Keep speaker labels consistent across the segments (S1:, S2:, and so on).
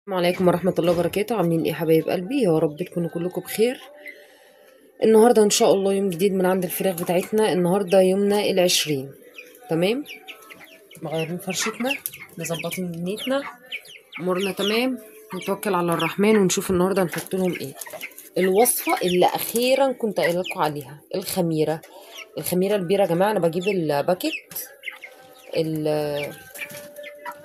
S1: السلام عليكم ورحمة الله وبركاته. عاملين ايه حبايب قلبي؟ يا رب تكونوا كلكم بخير. النهاردة ان شاء الله يوم جديد من عند الفراخ بتاعتنا. النهاردة يومنا ال20. تمام، مغيرين فرشتنا، مظبطين دنيتنا، امورنا تمام. نتوكل على الرحمن ونشوف النهاردة هنحط لهم ايه. الوصفة اللي اخيرا كنت قايله لكم عليها، الخميرة. الخميرة البيرة يا جماعة. انا بجيب الباكيت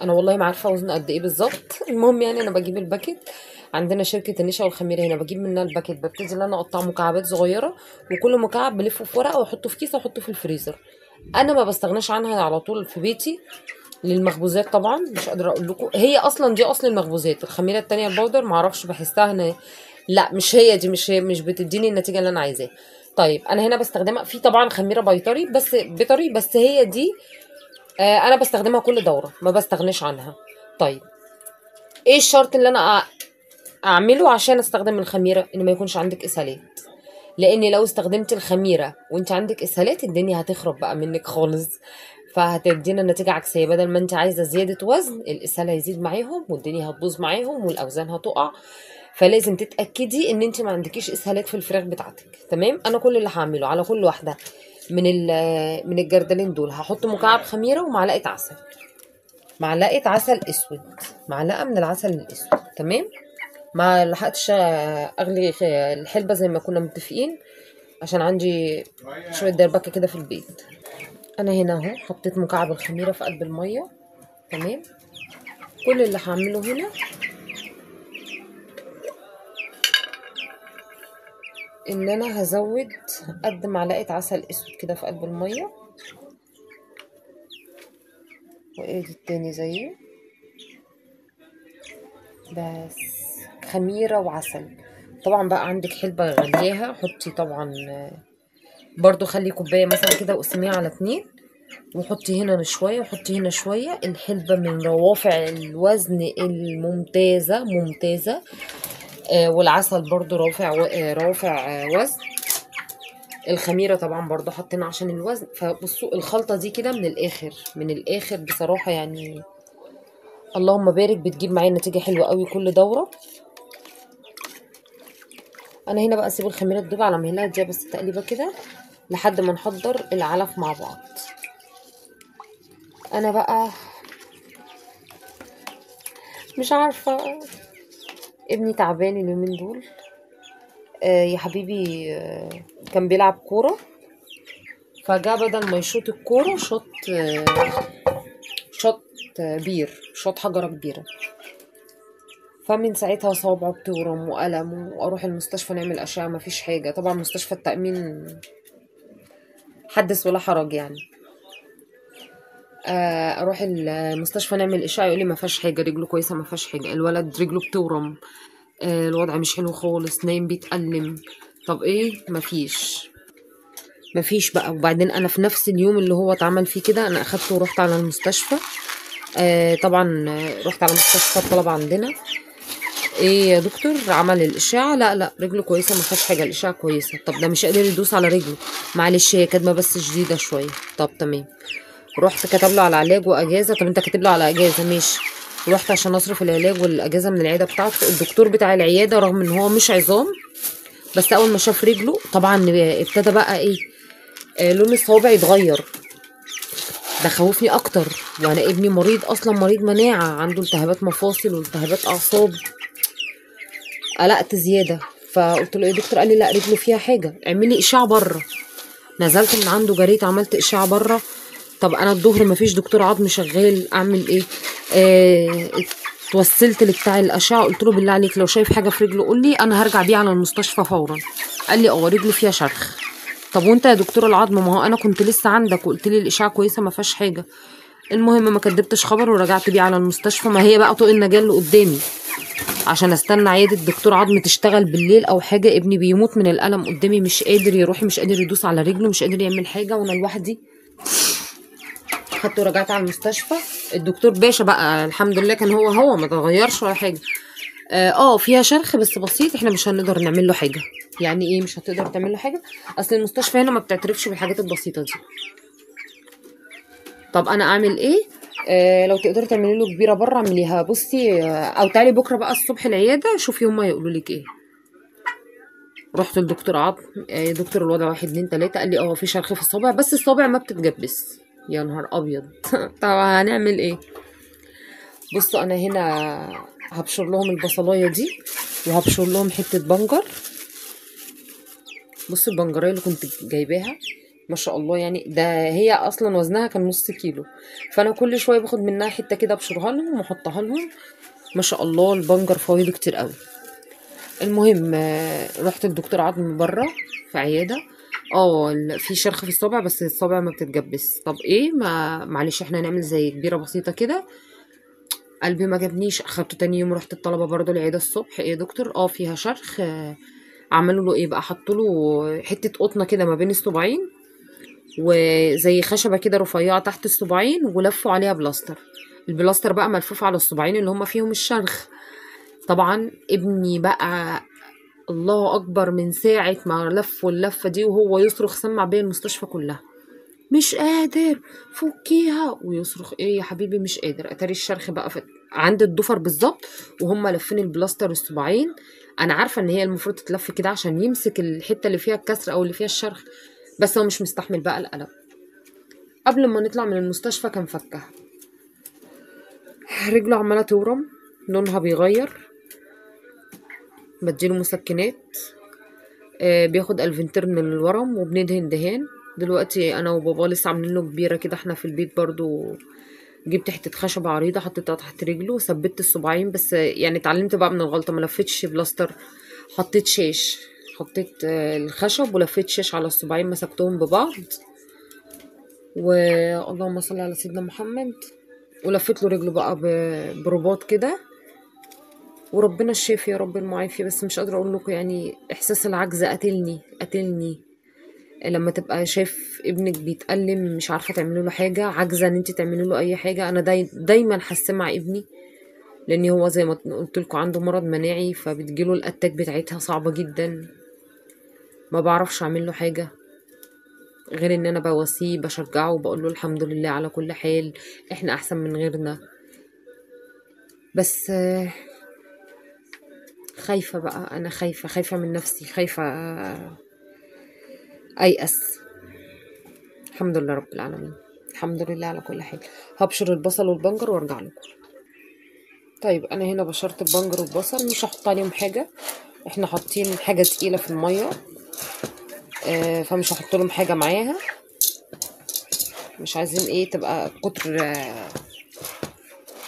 S1: انا والله ما عارفه وزنه قد ايه بالظبط. المهم يعني انا بجيب الباكيت. عندنا شركه النشا والخميره هنا، بجيب منها الباكيت. ببتدي ان انا اقطع مكعبات صغيره، وكل مكعب بلفه في ورقه واحطه في كيس واحطه في الفريزر. انا ما بستغناش عنها على طول في بيتي للمخبوزات. طبعا مش قادره اقول لكم، هي اصلا دي اصل المخبوزات. الخميره التانية البودر ما اعرفش، بحسها هنا لا، مش هي دي، مش بتديني النتيجه اللي انا عايزاها. طيب انا هنا بستخدمها في طبعا خميره بيطري، بس بيطري بس هي دي. انا بستخدمها كل دوره، ما بستغناش عنها. طيب ايه الشرط اللي انا اعمله عشان استخدم الخميره؟ ان ما يكونش عندك اسهالات. لان لو استخدمت الخميره وانت عندك اسهالات، الدنيا هتخرب بقى منك خالص، فهتدينا نتيجه عكسيه. بدل ما انت عايزه زياده وزن، الاسهال هيزيد معاهم والدنيا هتبوظ معاهم والاوزان هتقع. فلازم تتاكدي ان انت ما عندكيش اسهالات في الفراخ بتاعتك. تمام. انا كل اللي هعمله على كل واحده من الجردلين دول هحط مكعب خميره ومعلقه عسل. معلقه عسل اسود، معلقه من العسل الاسود. تمام. ما لحقتش اغلي الحلبة زي ما كنا متفقين، عشان عندي شوية دربكة كده في البيت. انا هنا اهو حطيت مكعب الخميرة في قلب المية. تمام. كل اللي هعمله هنا ان انا هزود قد معلقة عسل اسود كده في قلب المية، وادي التاني زيه. بس خميرة وعسل. طبعا بقى عندك حلبة غلياها حطي طبعا، برضو خلي كوباية مثلا كده وقسميها على 2، وحطي هنا شوية وحطي هنا شوية. الحلبة من روافع الوزن الممتازة ممتازة. والعسل برضو روافع وزن. الخميرة طبعا برضو حطينا عشان الوزن. فبصوا الخلطة دي كده من الآخر من الآخر بصراحة يعني، اللهم بارك، بتجيب معايا نتيجة حلوة قوي كل دورة. أنا هنا بقى أسيب الخميرة تدوب على مهلها دي بس تقليبة كده لحد ما نحضر العلف مع بعض. أنا بقى مش عارفة، ابني تعبان اليومين دول. يا حبيبي، كان بيلعب كورة، فجاء بدل ما يشوط الكورة شط بير، شط حجرة كبيرة. فمن ساعتها صوابعه بتورم وألم، وأروح المستشفى نعمل أشعة مفيش حاجة. طبعا مستشفى التأمين حدث ولا حرج يعني. أروح المستشفى نعمل إشعة يقولي ما فيهاش حاجة، رجله كويسة ما فيهاش حاجة. الولد رجله بتورم، الوضع مش حلو خالص، نايم بيتألم. طب ايه؟ مفيش بقى. وبعدين انا في نفس اليوم اللي هو اتعمل فيه كده انا اخدته ورحت على المستشفى. طبعا رحت على مستشفى الطلب عندنا. ايه يا دكتور؟ عمل الاشعه، لا رجله كويسه ما فيهاش حاجه، الاشعه كويسه. طب ده مش قادر يدوس على رجله، معلش هي كدمه بس شديده شويه. طب تمام. رحت كتب له على علاج واجازه. طب انت كاتب له على اجازه؟ ماشي. رحت عشان اصرف العلاج والاجازه من العياده بتاعته. الدكتور بتاع العياده رغم ان هو مش عظام، بس اول ما شاف رجله طبعا ابتدى بقى ايه، لون الصوابع يتغير. ده خوفني اكتر، وانا ابني مريض اصلا، مريض مناعه، عنده التهابات مفاصل والتهابات اعصاب. قلقت زياده. فقلت له ايه يا دكتور؟ قال لي لا رجله فيها حاجه، اعملي اشعه بره. نزلت من عنده جريت عملت اشعه بره. طب انا الظهر مفيش دكتور عظم شغال، اعمل ايه؟ اتوسلت لبتاع الاشعه قلت له بالله عليك لو شايف حاجه في رجله قول لي، انا هرجع بيه على المستشفى فورا. قال لي رجله فيها شرخ. طب وانت يا دكتور العظم؟ ما هو انا كنت لسه عندك وقلت لي الاشعه كويسه ما فيهاش حاجه. المهم ما كدبتش خبر ورجعت بيه على المستشفى. ما هي بقى طوق النجاه اللي قدامي، عشان استنى عياده دكتور عظم تشتغل بالليل او حاجه. ابني بيموت من الالم قدامي، مش قادر يروح، مش قادر يدوس على رجله، مش قادر يعمل حاجه وانا لوحدي. خدته ورجعت على المستشفى. الدكتور باشا بقى الحمد لله كان هو ما تغيرش ولا حاجه. فيها شرخ بس بسيط، احنا مش هنقدر نعمل له حاجه. يعني ايه مش هتقدر تعمل له حاجه؟ اصل المستشفى هنا ما بتعترفش بالحاجات البسيطه دي. طب انا اعمل ايه؟ لو تقدري تعملي له كبيره بره اعمليها. بصي او تعالي بكره بقى الصبح العياده شوفي هما يقولوا لك ايه. رحت لدكتور عظم، دكتور الوضع 1 2 3 قال لي في شرخ في الصابع بس الصابع ما بتتجبس. يا نهار ابيض. طب هنعمل ايه؟ بصوا انا هنا هبشر لهم البصلايه دي وهبشر لهم حته بنجر. بصوا البنجريه اللي كنت جايباها ما شاء الله، يعني ده هي اصلا وزنها كان نص كيلو، فانا كل شويه باخد منها حته كده ابشرها لهم واحطها لهم. ما شاء الله البنجر فوائده كتير قوي. المهم رحت الدكتور عظم بره في عياده. في شرخ في الصابع بس الصابع ما بتتجبس. طب ايه؟ ما معلش احنا هنعمل زي كبيره بسيطه كده. قلبي ما جابنيش، اخدته تاني يوم رحت الطلبه برضو العياده الصبح. ايه يا دكتور فيها شرخ. عملوا له ايه بقى؟ حطوا له حته قطنه كده ما بين الصباعين وزي خشبه كده رفيعه تحت الصباعين ولفوا عليها بلاستر. البلاستر بقى ملفوف على الصباعين اللي هم فيهم الشرخ. طبعا ابني بقى الله اكبر من ساعه ما لفوا اللفه دي وهو يصرخ، سمع بيا المستشفى كلها مش قادر فكيها، ويصرخ ايه يا حبيبي مش قادر. اتاري الشرخ بقى عند الضفر بالظبط وهم لفين البلاستر الصباعين. انا عارفه ان هي المفروض تتلف كده عشان يمسك الحته اللي فيها الكسر او اللي فيها الشرخ، بس هو مش مستحمل بقى الالم. قبل ما نطلع من المستشفى كان فكها. رجله عماله تورم، لونها بيغير، بديله مسكنات، بياخد الفنترن للورم وبندهن دهان. دلوقتي انا وبابا لسه عاملين له كبيره كده احنا في البيت برضو. جبت حته خشبه عريضه حطيتها تحت رجله وثبت الصباعين، بس يعني اتعلمت بقى من الغلطه ما لفتش بلاستر، حطيت شاش، حطيت الخشب ولفيت شاش على الصباعين مسكتهم ببعض اللهم صل على سيدنا محمد. ولفيت له رجله بقى برباط كده وربنا الشافي يا رب المعافي. بس مش قادره اقول لكم يعني احساس العجز قتلني لما تبقى شايف ابنك بيتألم مش عارفه تعملي له حاجه، عاجزه ان انت تعملي له اي حاجه. انا دايما حاسه مع ابني لان هو زي ما قلت لكم عنده مرض مناعي فبتجيله الاتاك بتاعتها صعبه جدا. ما بعرفش اعمل له حاجه غير ان انا بواسيه بشجعه وبقول له الحمد لله على كل حال، احنا احسن من غيرنا. بس خايفه بقى، انا خايفه من نفسي، خايفه ايأس. الحمد لله رب العالمين، الحمد لله على كل حال. هبشر البصل والبنجر وارجع لكم. طيب انا هنا بشرت البنجر والبصل، مش هحط عليهم حاجه، احنا حاطين حاجه تقيله في الميه فمش هحط لهم حاجه معاها. مش عايزين تبقى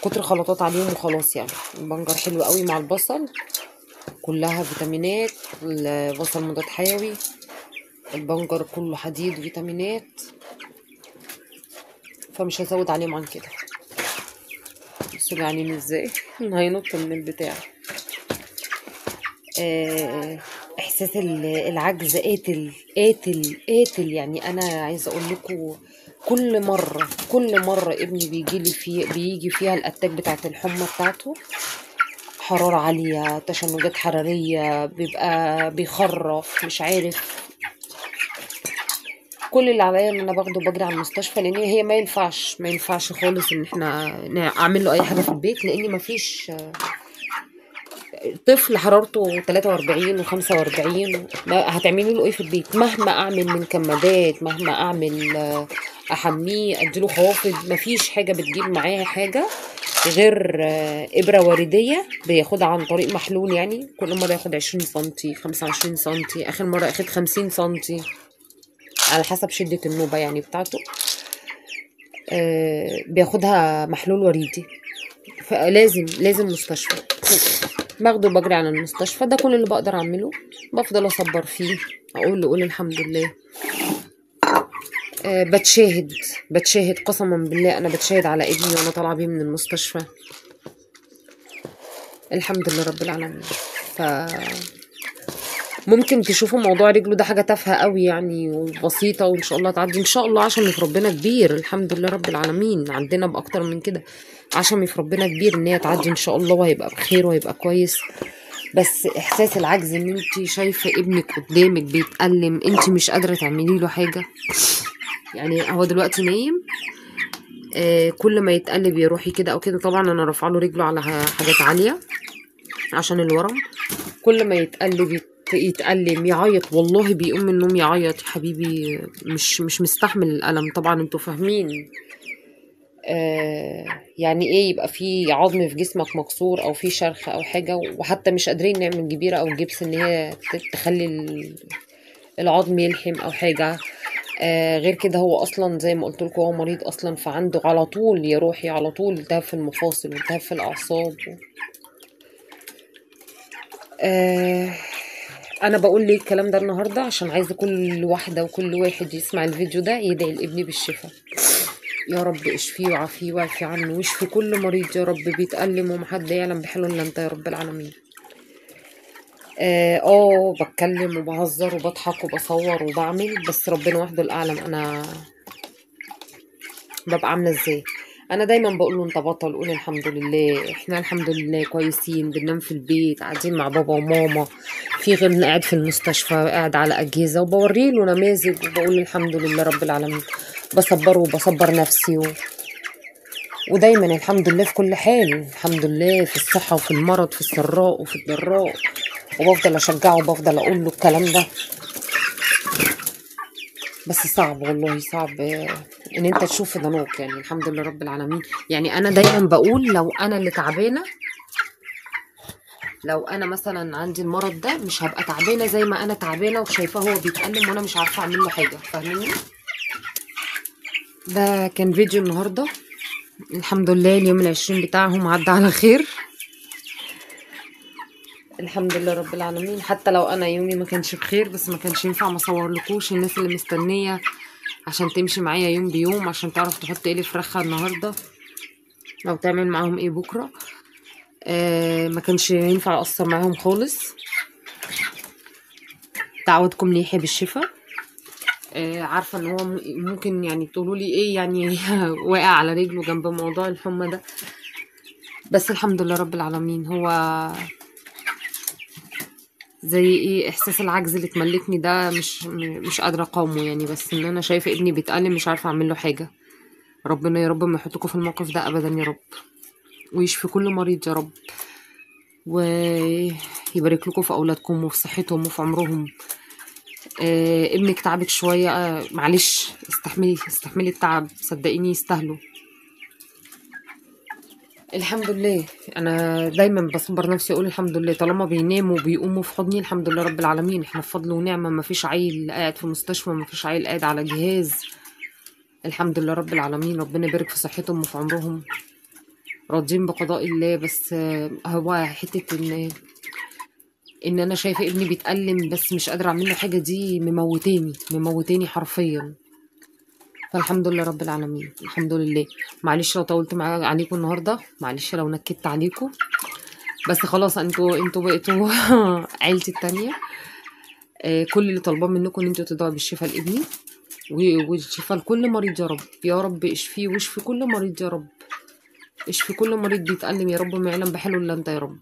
S1: كتر خلطات عليهم وخلاص. يعني البنجر حلو قوي مع البصل، كلها فيتامينات، البصل مضاد حيوي، البنجر كله حديد وفيتامينات، فمش هزود عليهم عن كده. بصوا جعانين ازاي. هينط من البتاع. احساس العجز قاتل. يعني انا عايزه اقول لكم كل مره ابني بيجي فيها الاتاك بتاعت الحمى بتاعته، حراره عاليه، تشنجات حراريه، بيبقى بيخرف مش عارف. كل اللي عليا ان انا باخده بجري على المستشفى، لان هي ما ينفعش خالص ان احنا اعمل له اي حاجه في البيت، لان ما فيش طفل حرارته 43 و45 هتعملي له ايه في البيت؟ مهما اعمل من كمادات، مهما اعمل احميه اديله خوافض، مفيش حاجه بتجيب معاه حاجه غير ابره ورديه بياخدها عن طريق محلول. يعني كل مره ياخد 20 سنتي 25 سنتي، اخر مره اخد 50 سنتي على حسب شده النوبه يعني بتاعته. بياخدها محلول وريدي، فلازم مستشفى. باخده بجري على المستشفى، ده كل اللي بقدر اعمله. بفضل اصبر فيه، اقول له قول الحمد لله. بتشاهد قسما بالله، انا بتشاهد على ابني وانا طالعه بيه من المستشفى. الحمد لله رب العالمين. ممكن تشوفوا موضوع رجله ده حاجه تافهه قوي يعني وبسيطه، وان شاء الله تعدي ان شاء الله. عشان في ربنا كبير، الحمد لله رب العالمين. عندنا باكتر من كده، عشان في ربنا كبير ان هي تعدي ان شاء الله وهيبقى بخير وهيبقى كويس. بس احساس العجز ان انت شايفه ابنك قدامك بيتألم، انت مش قادره تعملي له حاجه. يعني هو دلوقتي نايم، كل ما يتقلب يا روحي كده او كده، طبعا انا رافعه له رجله على حاجات عاليه عشان الورم. كل ما يتقلب يتألم يعيط، والله بيقوم من النوم يعيط يا حبيبي، مش مستحمل الألم. طبعا انتوا فاهمين يعني ايه يبقى في عظم في جسمك مكسور او في شرخ او حاجه، وحتى مش قادرين نعمل جبيره او جبس ان هي تخلي العظم يلحم او حاجه. غير كده هو اصلا زي ما قلت لكم هو مريض اصلا، فعنده على طول يا روحي على طول التهاب في المفاصل والتهاب في الاعصاب. انا بقول ليه الكلام ده النهارده؟ عشان عايزه كل واحده وكل واحد يسمع الفيديو ده يدعي لابني بالشفاء. يا رب اشفيه وعافيه واعفي عنه واشفي كل مريض يا رب بيتألم ومحد يعلم بحاله الا انت يا رب العالمين. بتكلم وبهزر وبضحك وبصور وبعمل، بس ربنا وحده الاعلم انا ببقى عامله ازاي. انا دايما بقول له انت بطل، قول الحمد لله، احنا الحمد لله كويسين، بننام في البيت قاعدين مع بابا وماما، في غيرنا قاعد في المستشفى قاعد على اجهزه، وبوري له نماذج وبقول الحمد لله رب العالمين، بصبره وبصبر نفسي ودايما الحمد لله في كل حال، الحمد لله في الصحه وفي المرض، في السراء وفي الضراء، وبفضل اشجعه وبفضل اقول له الكلام ده. بس صعب والله صعب ان انت تشوف ضنوك، يعني الحمد لله رب العالمين. يعني انا دايما بقول لو انا اللي تعبانه، لو انا مثلا عندي المرض ده مش هبقى تعبانه زي ما انا تعبانه وشايفاه هو بيتألم وانا مش عارفه اعمل له حاجه، فاهميني؟ ده كان فيديو النهارده، الحمد لله اليوم العشرين بتاعهم عدى على خير، الحمد لله رب العالمين. حتى لو انا يومي ما كانش بخير، بس ما كانش ينفع ما اصورلكوش الناس اللي مستنيه عشان تمشي معايا يوم بيوم، عشان تعرف تحط ايه لفراخها النهارده او تعمل معاهم ايه بكره. ما كانش ينفع اقصر معاهم خالص. دعوتكم ليحيى بالشفاء. عارفه ان هو ممكن يعني تقولوا لي ايه يعني واقع على رجله جنب موضوع الحمى ده، بس الحمد لله رب العالمين. هو زي ايه احساس العجز اللي تملكني ده مش قادره اقاومه يعني، بس ان انا شايفه ابني بيتألم مش عارفه اعمل له حاجه. ربنا يا رب ما يحطكم في الموقف ده ابدا يا رب، ويشفي كل مريض يا رب، ويبارك لكم في اولادكم وفي صحتهم وفي عمرهم. ابنك تعبك شويه، معلش استحملي التعب، صدقيني يستاهلوا. الحمد لله، انا دايما بصبر نفسي اقول الحمد لله، طالما بيناموا وبيقوموا في حضني الحمد لله رب العالمين، احنا بفضل ونعمه، ما فيش عيل قاعد في مستشفى، ما فيش عيل قاعد على جهاز، الحمد لله رب العالمين. ربنا يبارك في صحتهم وفي عمرهم، راضيين بقضاء الله. بس هو حته ان انا شايفه ابني بيتألم بس مش قادره اعمل له حاجه، دي مموتاني حرفيا. فالحمد لله رب العالمين، الحمد لله. معلش لو طولت عليكم النهارده، معلش لو نكدت عليكم، بس خلاص انتوا بقيتوا عيلتي التانية. كل اللي طالباه منكم ان انتوا تدعوا بالشفاء لابني والشفاء لكل مريض يا رب، يا رب اشفيه واشفي كل مريض يا رب، اشفي كل مريض بيتألم يا رب، ما يعلم بحاله الا انت يا رب.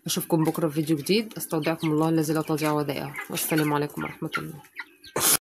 S1: اشوفكم بكره في فيديو جديد، استودعكم الله الذي لا تضيع ودائعه، والسلام عليكم ورحمه الله.